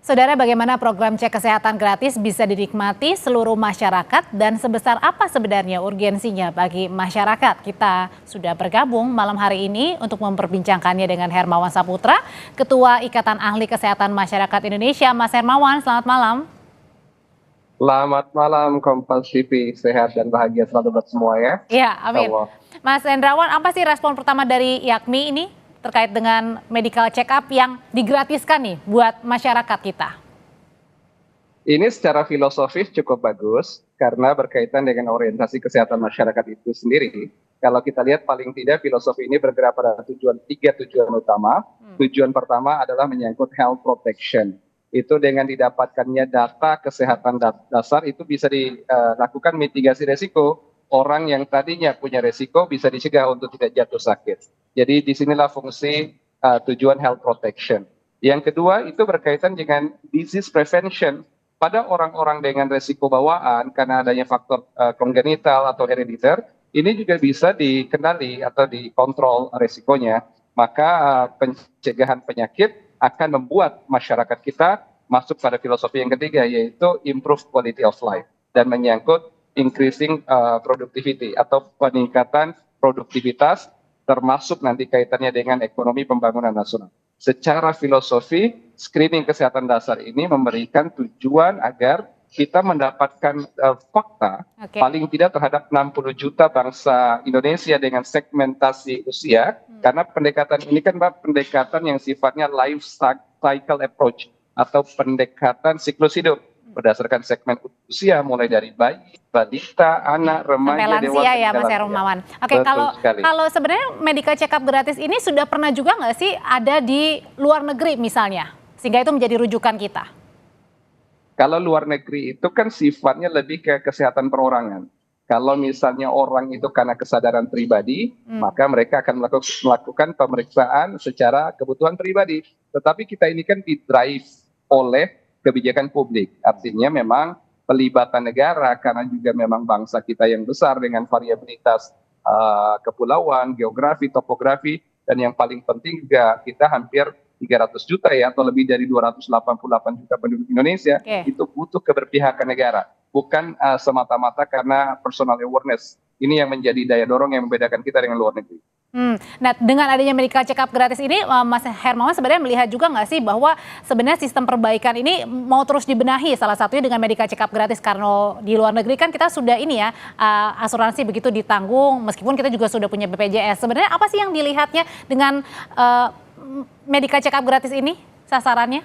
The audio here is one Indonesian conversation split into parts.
Saudara, bagaimana program cek kesehatan gratis bisa dinikmati seluruh masyarakat dan sebesar apa sebenarnya urgensinya bagi masyarakat? Kita sudah bergabung malam hari ini untuk memperbincangkannya dengan Hermawan Saputra, Ketua Ikatan Ahli Kesehatan Masyarakat Indonesia. Mas Hermawan, selamat malam. Selamat malam Kompas TV, sehat dan bahagia selalu buat semua ya. Iya, amin. Allah. Mas Hendrawan, apa sih respon pertama dari YAKMI ini terkait dengan medical check up yang digratiskan nih buat masyarakat kita? Ini secara filosofis cukup bagus karena berkaitan dengan orientasi kesehatan masyarakat itu sendiri. Kalau kita lihat paling tidak filosofi ini bergerak pada tiga tujuan utama. Tujuan pertama adalah menyangkut health protection. Itu dengan didapatkannya data kesehatan dasar itu bisa dilakukan mitigasi resiko. Orang yang tadinya punya resiko bisa dicegah untuk tidak jatuh sakit. Jadi disinilah fungsi tujuan health protection. Yang kedua itu berkaitan dengan disease prevention. Pada orang-orang dengan resiko bawaan karena adanya faktor kongenital atau herediter, ini juga bisa dikenali atau dikontrol resikonya. Maka pencegahan penyakit akan membuat masyarakat kita masuk pada filosofi yang ketiga, yaitu improve quality of life dan menyangkut increasing productivity atau peningkatan produktivitas, termasuk nanti kaitannya dengan ekonomi pembangunan nasional. Secara filosofi, screening kesehatan dasar ini memberikan tujuan agar kita mendapatkan fakta paling tidak terhadap 60 juta bangsa Indonesia dengan segmentasi usia, karena pendekatan ini kan Mbak, pendekatan yang sifatnya life cycle approach atau pendekatan siklus hidup berdasarkan segmen usia mulai dari bayi, balita, anak, remaja, sampai lansia dewasa, ya Mas Hermawan. Oke, kalau sebenarnya medical check up gratis ini sudah pernah juga nggak sih ada di luar negeri misalnya, sehingga itu menjadi rujukan kita? Kalau luar negeri itu kan sifatnya lebih ke kesehatan perorangan. Kalau misalnya orang itu karena kesadaran pribadi, maka mereka akan melakukan pemeriksaan secara kebutuhan pribadi. Tetapi kita ini kan didrive oleh kebijakan publik. Artinya memang pelibatan negara karena juga memang bangsa kita yang besar dengan variabilitas kepulauan, geografi, topografi, dan yang paling penting juga kita hampir 300 juta ya, atau lebih dari 288 juta penduduk Indonesia, itu butuh keberpihakan negara. Bukan semata-mata karena personal awareness. Ini yang menjadi daya dorong yang membedakan kita dengan luar negeri. Nah, dengan adanya medical check up gratis ini, Mas Hermawan sebenarnya melihat juga nggak sih bahwa sebenarnya sistem perbaikan ini mau terus dibenahi, salah satunya dengan medical check up gratis, karena di luar negeri kan kita sudah ini ya, asuransi begitu ditanggung, meskipun kita juga sudah punya BPJS. Sebenarnya apa sih yang dilihatnya dengan medical check up gratis ini sasarannya?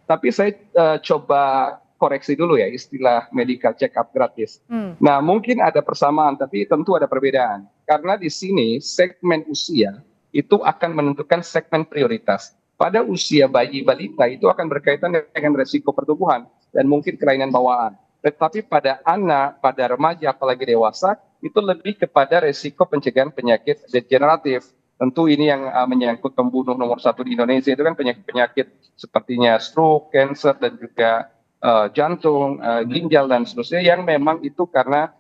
Tapi saya coba koreksi dulu ya istilah medical check up gratis. Nah, mungkin ada persamaan tapi tentu ada perbedaan. Karena di sini segmen usia itu akan menentukan segmen prioritas. Pada usia bayi balita itu akan berkaitan dengan resiko pertumbuhan dan mungkin kelainan bawaan. Tetapi pada anak, pada remaja apalagi dewasa itu lebih kepada resiko pencegahan penyakit degeneratif. Tentu ini yang menyangkut pembunuh nomor 1 di Indonesia itu kan penyakit-penyakit sepertinya stroke, cancer, dan juga jantung, ginjal, dan seterusnya yang memang itu karena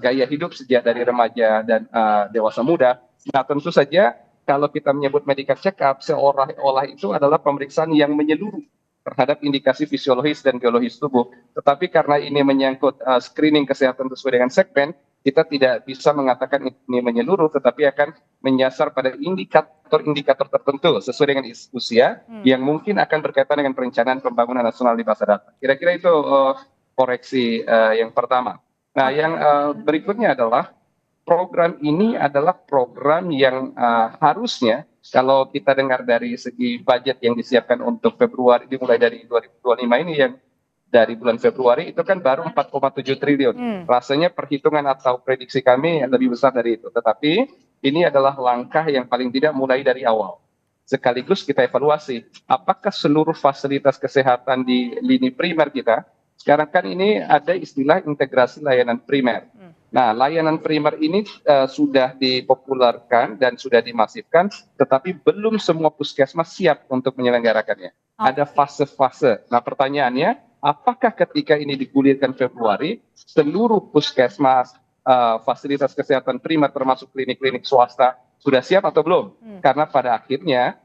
gaya hidup sejak dari remaja dan dewasa muda. Nah, tentu saja kalau kita menyebut medical check up, seolah-olah itu adalah pemeriksaan yang menyeluruh terhadap indikasi fisiologis dan biologis tubuh. Tetapi karena ini menyangkut screening kesehatan sesuai dengan segmen, kita tidak bisa mengatakan ini menyeluruh, tetapi akan menyasar pada indikator-indikator tertentu sesuai dengan usia yang mungkin akan berkaitan dengan perencanaan pembangunan nasional di masa datang. Kira-kira itu koreksi yang pertama. Nah, yang berikutnya adalah program ini adalah program yang harusnya kalau kita dengar dari segi budget yang disiapkan untuk Februari dimulai dari 2025 ini yang dari bulan Februari itu kan baru 4,7 triliun. Rasanya perhitungan atau prediksi kami lebih besar dari itu. Tetapi ini adalah langkah yang paling tidak mulai dari awal. Sekaligus kita evaluasi apakah seluruh fasilitas kesehatan di lini primer kita, sekarang kan ini ada istilah integrasi layanan primer. Nah, layanan primer ini sudah dipopulerkan dan sudah dimasifkan, tetapi belum semua puskesmas siap untuk menyelenggarakannya. Ada fase-fase. Nah, pertanyaannya, apakah ketika ini digulirkan Februari, seluruh puskesmas, fasilitas kesehatan primer termasuk klinik-klinik swasta sudah siap atau belum? Karena pada akhirnya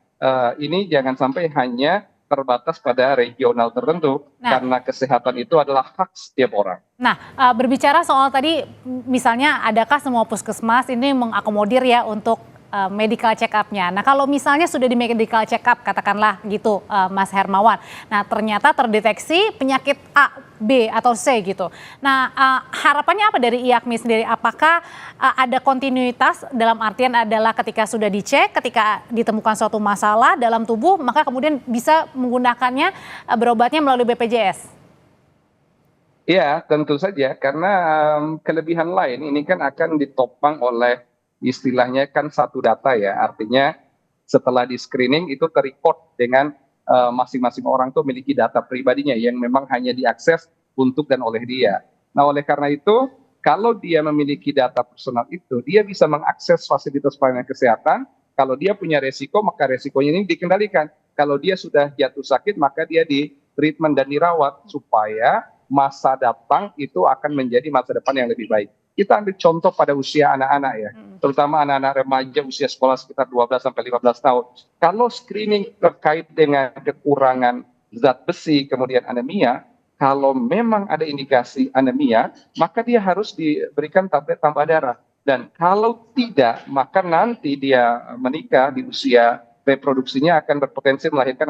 ini jangan sampai hanya terbatas pada regional tertentu, karena kesehatan itu adalah hak setiap orang. Nah, berbicara soal tadi, misalnya adakah semua puskesmas ini mengakomodir ya untuk medical check up-nya. Nah, kalau misalnya sudah di medical check up, katakanlah gitu, Mas Hermawan. Nah, ternyata terdeteksi penyakit A, B, atau C gitu. Nah, harapannya apa dari IAKMI sendiri? Apakah ada kontinuitas dalam artian adalah ketika sudah dicek, ketika ditemukan suatu masalah dalam tubuh, maka kemudian bisa menggunakannya, berobatnya melalui BPJS? Iya, tentu saja, karena kelebihan lain ini kan akan ditopang oleh istilahnya kan satu data ya, artinya setelah di screening itu terrecord dengan masing-masing orang tuh memiliki data pribadinya yang memang hanya diakses untuk dan oleh dia. Nah, oleh karena itu, kalau dia memiliki data personal itu, dia bisa mengakses fasilitas pelayanan kesehatan. Kalau dia punya resiko, maka resikonya ini dikendalikan. Kalau dia sudah jatuh sakit, maka dia di treatment dan dirawat supaya masa datang itu akan menjadi masa depan yang lebih baik. Kita ambil contoh pada usia anak-anak ya, terutama anak-anak remaja usia sekolah sekitar 12 sampai 15 tahun. Kalau screening terkait dengan kekurangan zat besi, kemudian anemia, kalau memang ada indikasi anemia, maka dia harus diberikan tablet tambah darah. Dan kalau tidak, maka nanti dia menikah di usia reproduksinya akan berpotensi melahirkan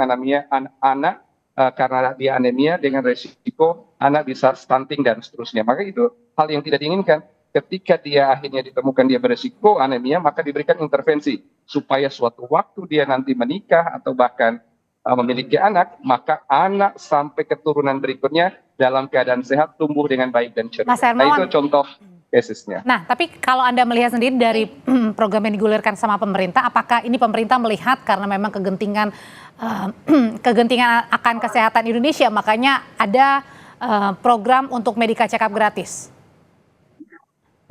anak karena dia anemia dengan resiko anak bisa stunting dan seterusnya. Maka itu hal yang tidak diinginkan. Ketika dia akhirnya ditemukan dia beresiko anemia, maka diberikan intervensi supaya suatu waktu dia nanti menikah atau bahkan memiliki anak, maka anak sampai keturunan berikutnya dalam keadaan sehat, tumbuh dengan baik dan ceria. Nah, itu contoh casesnya. Nah, tapi kalau Anda melihat sendiri dari program yang digulirkan sama pemerintah, apakah ini pemerintah melihat karena memang kegentingan akan kesehatan Indonesia, makanya ada program untuk medical check up gratis?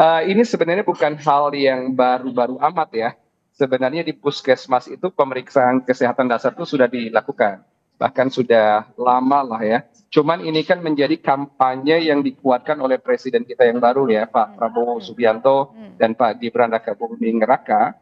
Ini sebenarnya bukan hal yang baru-baru amat ya. Sebenarnya di puskesmas itu pemeriksaan kesehatan dasar itu sudah dilakukan. Bahkan sudah lama lah ya. Cuman ini kan menjadi kampanye yang dikuatkan oleh presiden kita yang baru ya, Pak Prabowo Subianto dan Pak Gibran Rakabuming Raka.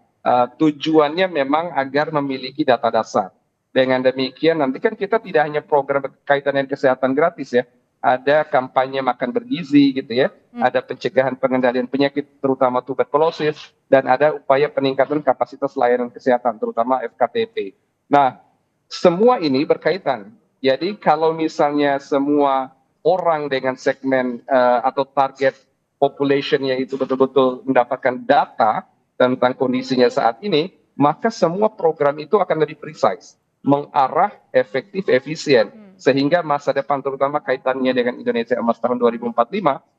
Tujuannya memang agar memiliki data dasar. Dengan demikian nanti kan kita tidak hanya program berkaitan dengan kesehatan gratis ya. Ada kampanye makan bergizi gitu ya, ada pencegahan pengendalian penyakit terutama tuberkulosis, dan ada upaya peningkatan kapasitas layanan kesehatan terutama FKTP. Nah, semua ini berkaitan. Jadi kalau misalnya semua orang dengan segmen atau target populationnya itu betul-betul mendapatkan data tentang kondisinya saat ini, maka semua program itu akan lebih precise, mengarah efektif, efisien. Sehingga masa depan terutama kaitannya dengan Indonesia Emas tahun 2045,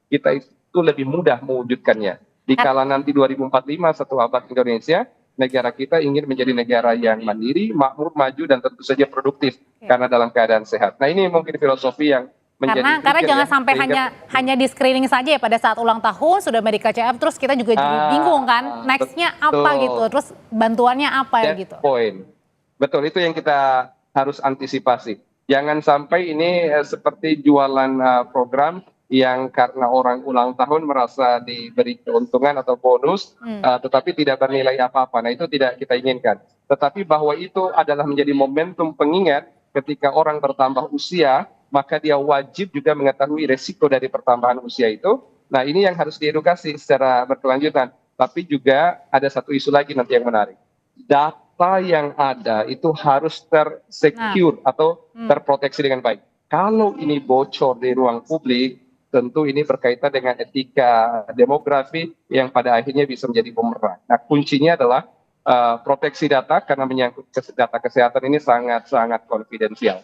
kita itu lebih mudah mewujudkannya. Dikala nanti 2045 satu abad Indonesia, negara kita ingin menjadi negara yang mandiri, makmur, maju, dan tentu saja produktif karena dalam keadaan sehat. Nah, ini mungkin filosofi yang menjadi karena jangan sampai hanya di screening saja ya pada saat ulang tahun sudah medical check up, terus kita juga jadi bingung kan, nextnya apa gitu, terus bantuannya apa ya gitu. Betul, itu yang kita harus antisipasi. Jangan sampai ini seperti jualan program yang karena orang ulang tahun merasa diberi keuntungan atau bonus, tetapi tidak bernilai apa-apa. Nah, itu tidak kita inginkan. Tetapi bahwa itu adalah menjadi momentum pengingat ketika orang bertambah usia, maka dia wajib juga mengetahui resiko dari pertambahan usia itu. Nah, ini yang harus diedukasi secara berkelanjutan. Tapi juga ada satu isu lagi nanti yang menarik. Data yang ada itu harus tersecure atau terproteksi dengan baik. Kalau ini bocor di ruang publik, tentu ini berkaitan dengan etika demografi yang pada akhirnya bisa menjadi bumerang. Nah, kuncinya adalah proteksi data karena menyangkut data kesehatan ini sangat-sangat konfidensial.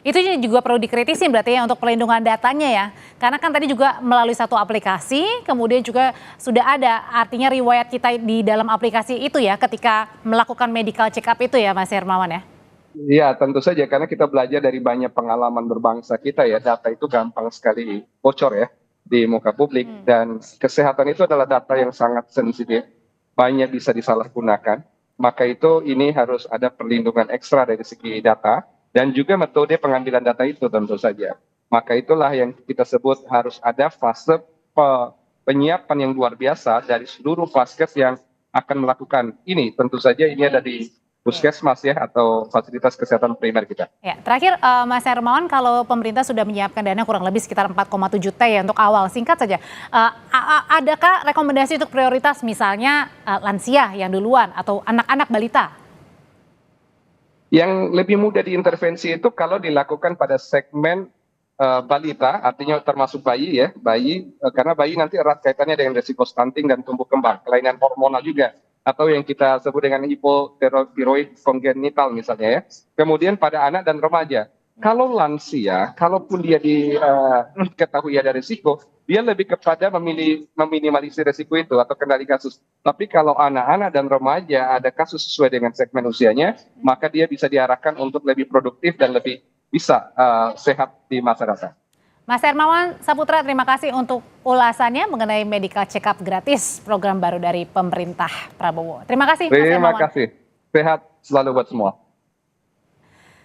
Itu juga perlu dikritisi berarti ya untuk perlindungan datanya ya. Karena kan tadi juga melalui satu aplikasi, kemudian juga sudah ada artinya riwayat kita di dalam aplikasi itu ya ketika melakukan medical check up itu ya Mas Hermawan ya? Iya, tentu saja karena kita belajar dari banyak pengalaman berbangsa kita ya, data itu gampang sekali bocor ya di muka publik, dan kesehatan itu adalah data yang sangat sensitif, banyak bisa disalahgunakan. Maka itu ini harus ada perlindungan ekstra dari segi data. Dan juga metode pengambilan data itu tentu saja. Maka itulah yang kita sebut harus ada fase penyiapan yang luar biasa dari seluruh vaskes yang akan melakukan ini. Tentu saja ini ada di puskesmas ya atau fasilitas kesehatan primer kita. Ya, terakhir Mas Hermawan, kalau pemerintah sudah menyiapkan dana kurang lebih sekitar 4,7 T ya untuk awal, singkat saja, adakah rekomendasi untuk prioritas misalnya lansia yang duluan atau anak-anak balita? Yang lebih mudah diintervensi itu kalau dilakukan pada segmen balita, artinya termasuk bayi ya, karena bayi nanti erat kaitannya dengan resiko stunting dan tumbuh kembang, kelainan hormonal juga, atau yang kita sebut dengan hipotiroid kongenital misalnya ya. Kemudian pada anak dan remaja. Kalau lansia, kalaupun dia diketahui ada risiko, dia lebih kepada meminimalisir risiko itu atau kendali kasus. Tapi kalau anak-anak dan remaja ada kasus sesuai dengan segmen usianya, maka dia bisa diarahkan untuk lebih produktif dan lebih bisa sehat di masyarakat. Mas Hermawan Saputra, terima kasih untuk ulasannya mengenai medical check-up gratis, program baru dari pemerintah Prabowo. Terima kasih Mas Hermawan. Terima kasih. Sehat selalu buat semua.